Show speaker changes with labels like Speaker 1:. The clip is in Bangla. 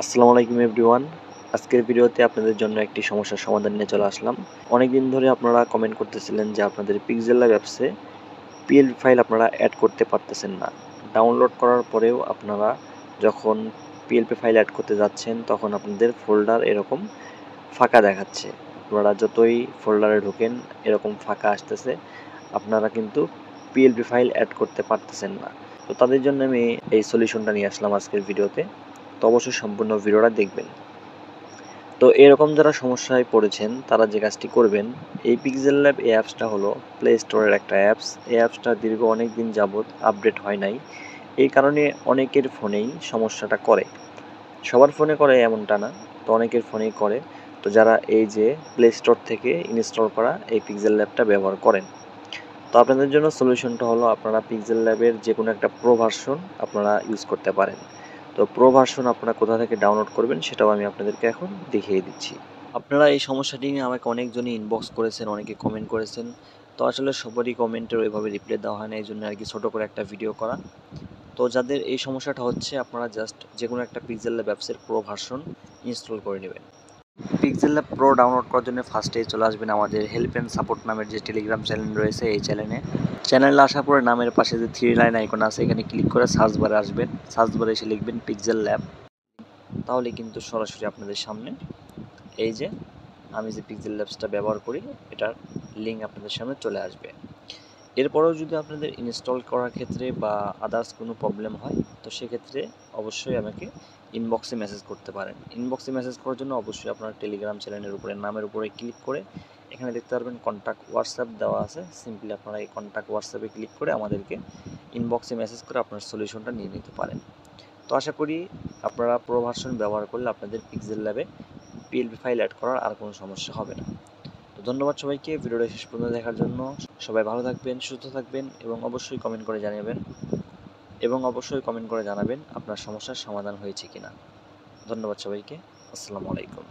Speaker 1: আসসালামু আলাইকুম এভরিওয়ান। আজকের ভিডিওতে আপনাদের জন্য একটি সমস্যার সমাধান নিয়ে চলে আসলাম। অনেকদিন ধরে আপনারা কমেন্ট করতেছিলেন যে আপনাদের পিক্সেল ল্যাব অ্যাপসে পিএলপি ফাইল আপনারা অ্যাড করতে পারতেছেন না। ডাউনলোড করার পরেও আপনারা যখন পিএলপি ফাইল অ্যাড করতে যাচ্ছেন তখন আপনাদের ফোল্ডার এরকম ফাঁকা দেখাচ্ছে। আপনারা যতই ফোল্ডারে ঢোকেন এরকম ফাঁকা আসতেছে। আপনারা কিন্তু পিএলপি ফাইল অ্যাড করতে পারতেছেন না। তো তাদের জন্য আমি এই সলিউশনটা নিয়ে আসলাম আজকের ভিডিওতে। তো অবশ্যই সম্পূর্ণ ভিডিওটা দেখবেন। তো এরকম যারা সমস্যায় পড়েছেন তারা যে কাজটি করবেন, এই পিক্সেল ল্যাব এই অ্যাপসটা হলো প্লে স্টোরের একটা অ্যাপস। এই অ্যাপসটা দীর্ঘ অনেক দিন যাবৎ আপডেট হয় নাই, এই কারণে অনেকের ফোনেই সমস্যাটা করে। সবার ফোনে করে এমনটা না, তো অনেকের ফোনেই করে। তো যারা এই যে প্লে স্টোর থেকে ইনস্টল করা এই পিক্সেল ল্যাবটা ব্যবহার করেন, তো আপনাদের জন্য সলিউশনটা হলো আপনারা পিক্সেল ল্যাবের যে কোনো একটা প্রো ভার্সন আপনারা ইউজ করতে পারেন। তো প্রো ভার্সন আপনারা কোথা থেকে ডাউনলোড করবেন সেটাও আমি আপনাদেরকে এখন দেখিয়ে দিচ্ছি। আপনারা এই সমস্যাটি নিয়ে আমাকে অনেকজনই ইনবক্স করেছেন, অনেকে কমেন্ট করেছেন। তো আসলে সবারই কমেন্টের ওইভাবে রিপ্লাই দেওয়া হয় না, এই জন্য আর কি ছোটো করে একটা ভিডিও করা। তো যাদের এই সমস্যাটা হচ্ছে আপনারা জাস্ট যে কোনো একটা পিক্সেল ল্যাব অ্যাপসের প্রো ভার্সন ইনস্টল করে নেবেন। পিক্সেল ল্যাব প্রো ডাউনলোড করার জন্য ফার্স্টেই চলে আসবেন আমাদের হেল্প অ্যান্ড সাপোর্ট নামের যে টেলিগ্রাম চ্যানেল রয়েছে, এই চ্যানেলে আসার পরে নামের পাশে যে থ্রি লাইন আইকন আছে এখানে ক্লিক করে সার্চ বারে আসবেন। সার্চ বারে এসে লিখবেন পিক্সেল ল্যাব, তাহলে কিন্তু সরাসরি আপনাদের সামনে এই যে আমি যে পিক্সেল ল্যাবসটা ব্যবহার করি এটার লিঙ্ক আপনাদের সামনে চলে আসবে। এরপরেও যদি আপনাদের ইনস্টল করার ক্ষেত্রে বা আদার্স কোনো প্রবলেম হয় তো সেক্ষেত্রে অবশ্যই আমাকে ইনবক্সে মেসেজ করতে পারেন। ইনবক্সে মেসেজ করার জন্য অবশ্যই আপনার টেলিগ্রাম চ্যানেলের উপরে নামের উপরে ক্লিক করে এখানে দেখতে পারবেন কন্ট্যাক্ট হোয়াটসঅ্যাপ দেওয়া আছে। সিম্পলি আপনারা এই কন্ট্যাক্ট হোয়াটসঅ্যাপে ক্লিক করে আমাদেরকে ইনবক্সে মেসেজ করে আপনার সলিউশনটা নিয়ে নিতে পারেন। তো আশা করি আপনারা প্রো ভার্সন ব্যবহার করলে আপনাদের পিক্সেল ল্যাবে পিএলপি ফাইল অ্যাড করার আর কোনো সমস্যা হবে না। তো ধন্যবাদ সবাইকে ভিডিওটা শেষ পর্যন্ত দেখার জন্য। সবাই ভালো থাকবেন, সুস্থ থাকবেন এবং অবশ্যই কমেন্ট করে জানাবেন আপনার সমস্যার সমাধান হয়েছে কিনা। ধন্যবাদ সবাইকে। আসসালামু আলাইকুম।